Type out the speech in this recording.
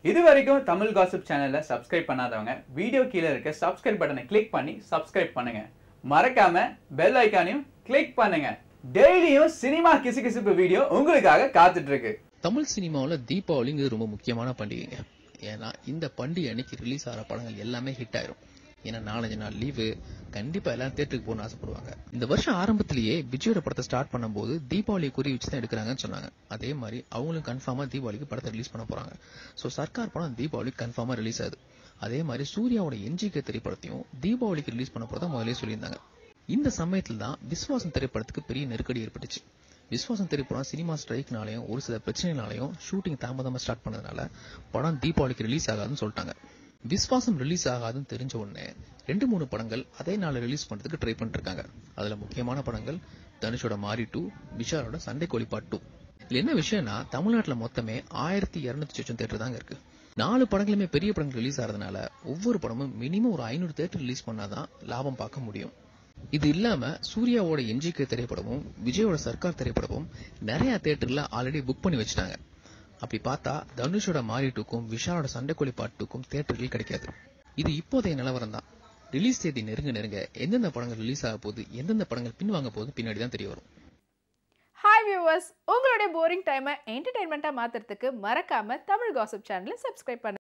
இது வரைக்கும் தமிழ் காசிப் சேனலை சப்ஸ்கிரைப் பண்ணாதவங்க வீடியோ கீழே இருக்க சப்ஸ்கிரைப் பட்டனை கிளிக் பண்ணி சப்ஸ்கிரைப் பண்ணுங்க. மறக்காம பெல் ஐகானையும் கிளிக் பண்ணுங்க. டெய்லியும் சினிமா கிசுகிசுப்பு வீடியோ உங்களுக்காக காத்துட்டு இருக்கு. தமிழ் சினிமாவில் தீபாவளிங்கிறது ரொம்ப முக்கியமான பண்டிகைங்க. ஏன்னா இந்த பண்டிகை அன்னைக்கு ரிலீஸ் ஆகிற படங்கள் எல்லாமே ஹிட் ஆயிரும். ஏன்னா 4-5 நாள் லீவு, கண்டிப்பா எல்லாரும் தியேட்டருக்கு போகணும்னு ஆசைப்படுவாங்க. இந்த வருஷம் ஆரம்பத்திலேயே விஜயோட படத்தை ஸ்டார்ட் பண்ணும்போது தீபாவளியை குறி வச்சு தான் எடுக்கிறாங்கன்னு சொன்னாங்க. அதே மாதிரி அவங்களும் கன்ஃபார்மா தீபாவளிக்கு படத்தை ரிலீஸ் பண்ண போறாங்க. ஸோ சர்க்கார் படம் தீபாவளி கன்ஃபார்மா ரிலீஸ் ஆகுது. அதே மாதிரி சூர்யாவோட என்ஜிகே திரைப்படத்தையும் தீபாவளிக்கு ரிலீஸ் பண்ண போறதா முதலே சொல்லியிருந்தாங்க. இந்த சமயத்தில் தான் விஸ்வாசம் திரைப்படத்துக்கு பெரிய நெருக்கடி ஏற்பட்டுச்சு. விஸ்வாசம் திரைப்படம் சினிமா ஸ்ட்ரைக்னாலையும் ஒரு சில பிரச்சனைனாலையும் ஷூட்டிங் தாமதமா ஸ்டார்ட் பண்ணதுனால படம் தீபாவளிக்கு ரிலீஸ் ஆகாதுன்னு சொல்லிட்டாங்க. விஸ்வாசம் ரிலீஸ் ஆகாதுன்னு தெரிஞ்ச உடனே 2-3 படங்கள் அதே நாள் ரிலீஸ் பண்றதுக்கு ட்ரை பண்ணிட்டு இருக்காங்க. அதுல முக்கியமான படங்கள் தனுஷோட மாரி 2, விஷாலோட சண்டைக்கோழி பார்ட் 2. இதுல என்ன விஷயம்னா தமிழ்நாட்டுல மொத்தமே 1200 தியேட்டர் தாங்க இருக்கு. 4 படங்களுமே பெரிய படங்கள் ரிலீஸ் ஆகிறதுனால ஒவ்வொரு படமும் மினிமம் ஒரு 500 தியேட்டர் ரிலீஸ் பண்ணாதான் லாபம் பார்க்க முடியும். இது இல்லாம சூர்யாவோட என்ஜிகே திரைப்படமும் விஜயோட சர்க்கார் திரைப்படமும் நிறைய தியேட்டர்ல ஆல்ரெடி புக் பண்ணி வச்சுட்டாங்க. அப்படி பார்த்தா தனுஷோட மாரி 2க்கும் விஷாலோட சண்டைக்கோழி பார்ட் 2க்கும் தியேட்டர்கள் கிடைக்காது. இது இப்போதைய நிலவரம் தான். ரிலீஸ் தேதி நெருங்க எந்தெந்த படங்கள் ரிலீஸ் ஆக போகுது, எந்தெந்த படங்கள் பின்வாங்க போகுது பின்னாடி தான் தெரிய வரும். ஹாய் வியூவர்ஸ், உங்களுடைய போரிங் டைமை என்டர்டைன்மெண்ட்டாக மாற்றுறதுக்கு மறக்காம தமிழ் காசிப் சேனலை சப்ஸ்கிரைப் பண்ணுங்க.